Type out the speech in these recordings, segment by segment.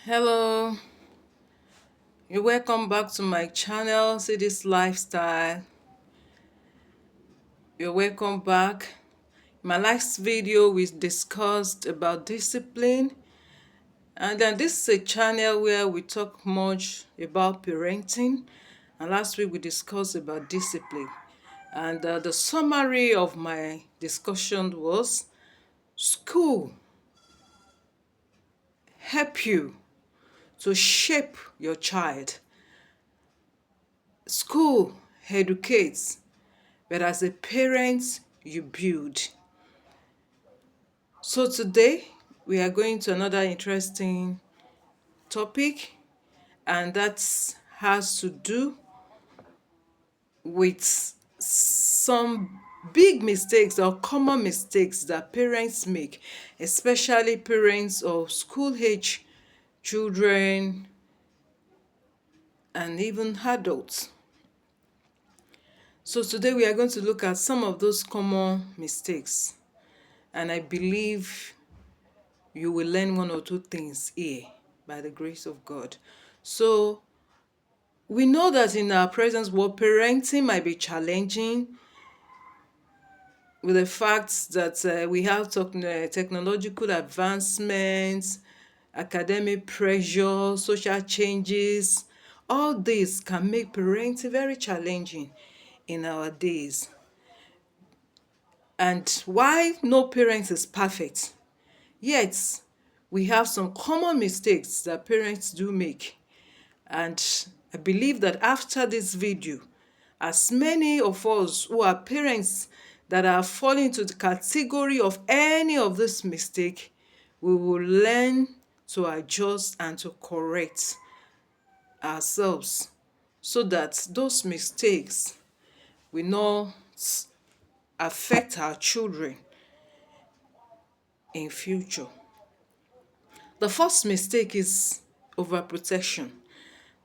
Hello, you're welcome back to my channel. See this lifestyle. You're welcome back. In my last video, we discussed about discipline, and then this is a channel where we talk much about parenting. And last week we discussed about discipline, and the summary of my discussion was school help you to shape your child. School educates, but as a parent, you build. So today, we are going to another interesting topic, and that has to do with some big mistakes or common mistakes that parents make, especially parents of school-age children and even adults. So today we are going to look at some of those common mistakes, and I believe you will learn one or two things here by the grace of God. So we know that in our present world, parenting might be challenging with the fact that we have technological advancements, academic pressure, social changes. All this can make parenting very challenging in our days. And while no parent is perfect, yet we have some common mistakes that parents do make. And I believe that after this video, as many of us who are parents that are falling into the category of any of this mistake, we will learn to adjust and to correct ourselves so that those mistakes will not affect our children in future. The first mistake is overprotection.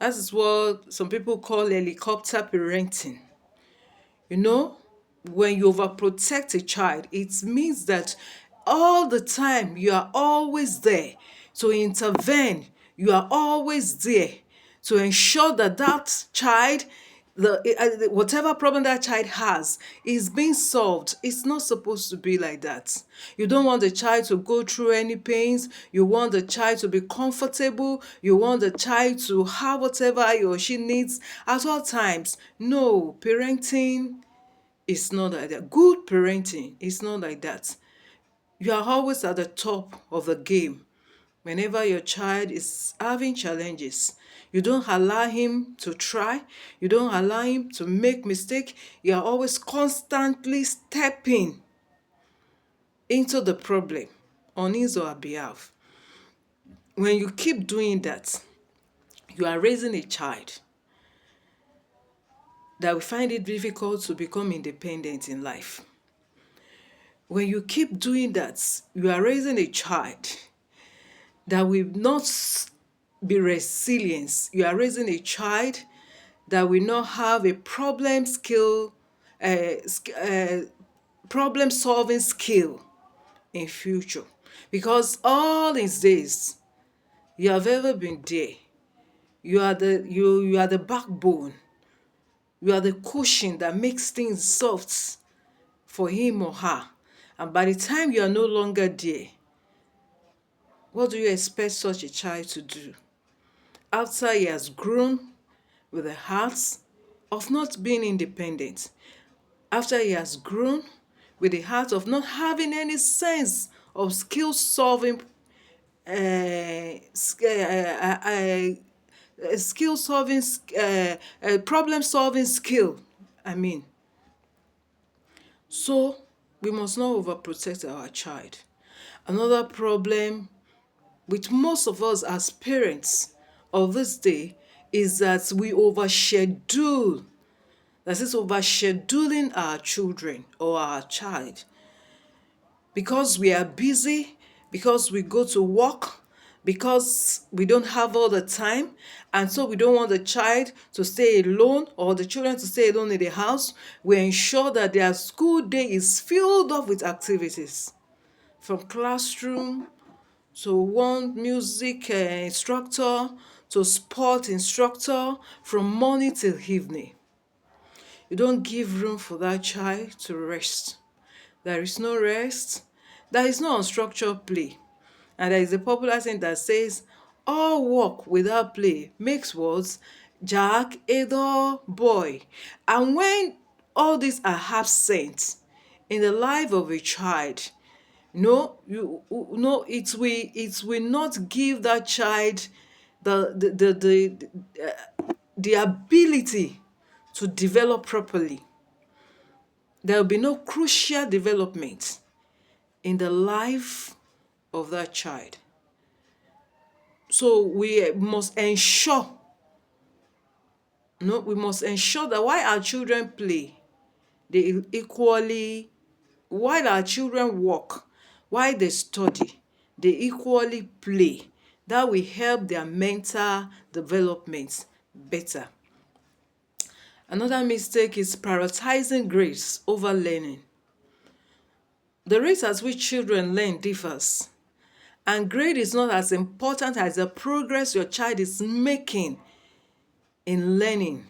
That is what some people call helicopter parenting. You know, when you overprotect a child, it means that all the time you are always there to intervene. You are always there to ensure that that child, whatever problem that child has, is being solved. It's not supposed to be like that. You don't want the child to go through any pains. You want the child to be comfortable. You want the child to have whatever he or she needs at all times. No, parenting is not like that. Good parenting is not like that. You are always at the top of the game. Whenever your child is having challenges, you don't allow him to try. You don't allow him to make mistake. You are always constantly stepping into the problem on his or her behalf. When you keep doing that, you are raising a child that will find it difficult to become independent in life. When you keep doing that, you are raising a child that will not be resilient. You are raising a child that will not have a problem solving skill in future. Because all these days, you have ever been there. You are the backbone. You are the cushion that makes things soft for him or her. And by the time you are no longer there, what do you expect such a child to do? After he has grown with the heart of not being independent, after he has grown with the heart of not having any sense of skill solving, skill solving, problem solving skill. I mean, so we must not overprotect our child. Another problem with most of us as parents of this day is that we overschedule. That is overscheduling our children or our child. Because we are busy, because we go to work, because we don't have all the time, and so we don't want the child to stay alone or the children to stay alone in the house, we ensure that their school day is filled up with activities. From classroom to one music instructor, to sport instructor, from morning till evening. You don't give room for that child to rest. There is no rest. There is no unstructured play. And there is a popular saying that says, all work without play makes what? Jack a dull boy. And when all these are absent in the life of a child, no, no, it will not give that child the ability to develop properly. There will be no crucial development in the life of that child. So we must ensure that while our children play, they equally, while our children work, while they study, they equally play. That will help their mental development better. Another mistake is prioritizing grades over learning. The rate at which children learn differs, and grade is not as important as the progress your child is making in learning.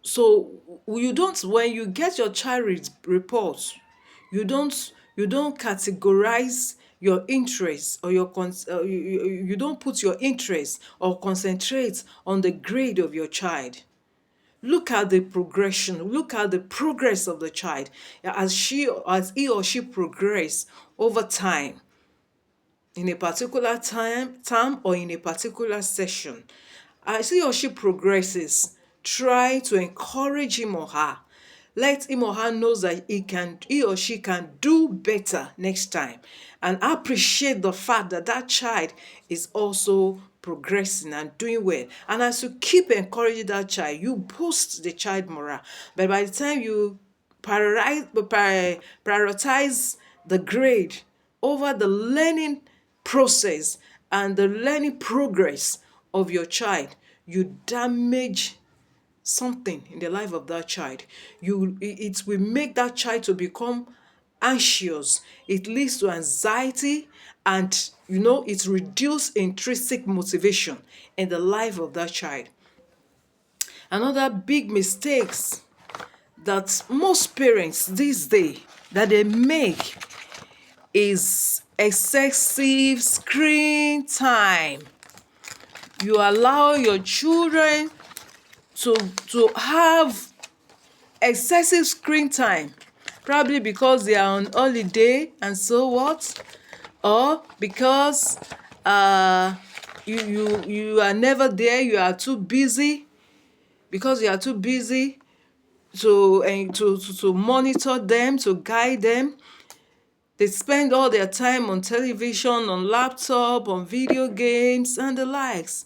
So you don't, when you get your child report, you don't categorize your interest, or you don't put your interest or concentrate on the grade of your child. Look at the progression, look at the progress of the child as he or she progress over time, in a particular term or in a particular session. As he or she progresses, try to encourage him or her. Let him or her know that he or she can do better next time, and appreciate the fact that that child is also progressing and doing well. And as you keep encouraging that child, you boost the child morale. But by the time you prioritize the grade over the learning process and the learning progress of your child, you damage something in the life of that child. It will make that child to become anxious. It leads to anxiety, and it reduces intrinsic motivation in the life of that child. Another big mistakes that most parents these days that they make is excessive screen time. You allow your children to have excessive screen time, probably because they are on holiday, and so what, or because you are never there, you are too busy, because you are too busy to monitor them, to guide them. They spend all their time on television, on laptop, on video games, and the likes.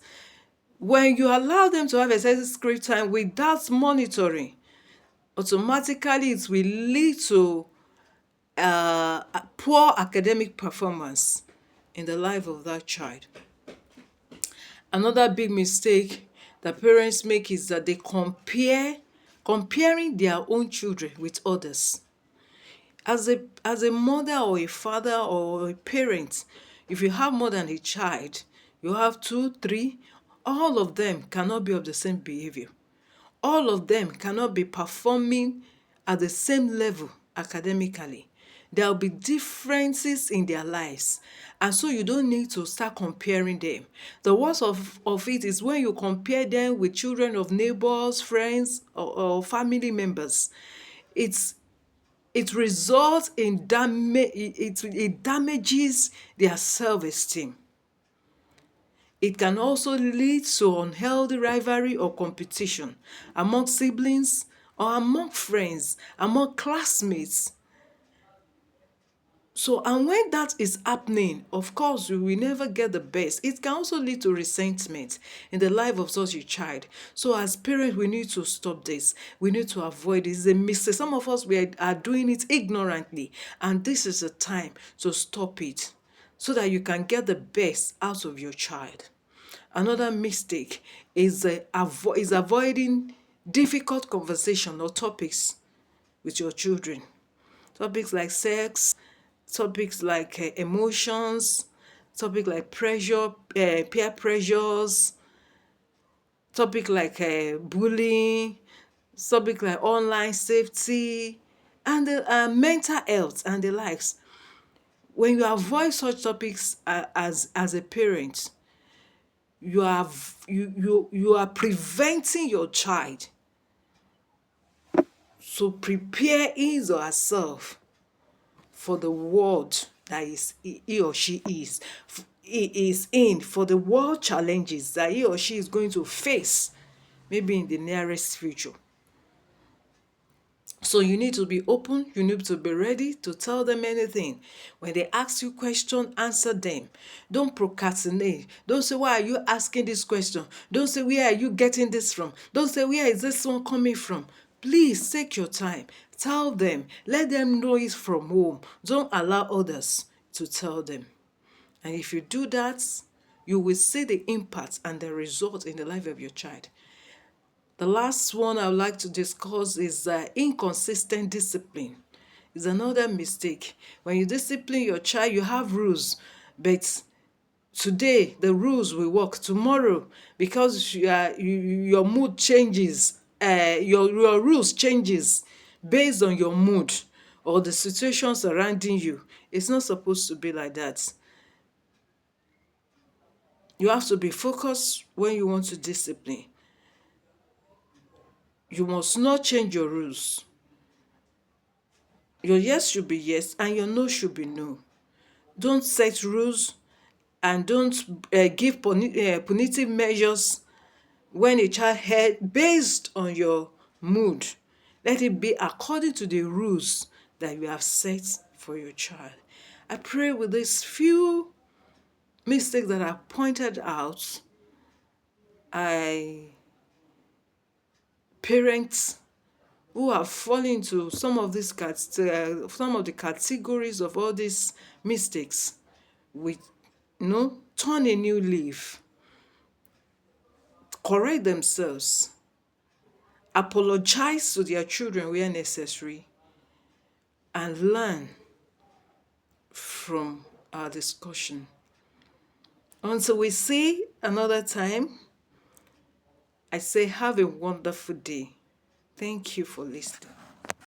When you allow them to have excessive screen time without monitoring, automatically it will lead to poor academic performance in the life of that child. Another big mistake that parents make is that they comparing their own children with others. As a mother or a father or a parent, if you have more than a child, you have two, three, all of them cannot be of the same behavior. All of them cannot be performing at the same level academically. There will be differences in their lives. And so you don't need to start comparing them. The worst of it is when you compare them with children of neighbors, friends, or family members. It results in damage. It damages their self-esteem. It can also lead to unhealthy rivalry or competition among siblings, or among friends, among classmates. So, and when that is happening, of course, you will never get the best. It can also lead to resentment in the life of such a child. So, as parents, we need to stop this. We need to avoid this. It's a mistake. Some of us are doing it ignorantly, and this is the time to stop it, so that you can get the best out of your child. Another mistake is avoiding difficult conversation or topics with your children. Topics like sex, topics like emotions, topic like pressure, peer pressures, topic like bullying, topic like online safety, and mental health and the likes. When you avoid such topics as a parent, you are preventing your child to prepare his or herself for the world that he or she is in, for the world challenges that he or she is going to face, maybe in the nearest future. So you need to be open, you need to be ready to tell them anything. When they ask you question, answer them. Don't procrastinate. Don't say, why are you asking this question? Don't say, where are you getting this from? Don't say, where is this one coming from? Please take your time. Tell them. Let them know it from home. Don't allow others to tell them. And if you do that, you will see the impact and the result in the life of your child. The last one I would like to discuss is inconsistent discipline. It's another mistake. When you discipline your child, you have rules, but today the rules will work. Tomorrow, because your mood changes, your rules changes based on your mood or the situation surrounding you. It's not supposed to be like that. You have to be focused when you want to discipline. You must not change your rules. Your yes should be yes and your no should be no. Don't set rules and don't give punitive measures when a child head based on your mood. Let it be according to the rules that you have set for your child. I pray with these few mistakes that are pointed out, I parents who have fallen into some of these some of the categories of all these mistakes, with turn a new leaf, correct themselves, apologize to their children where necessary, and learn from our discussion. Until we see another time, I say have a wonderful day. Thank you for listening.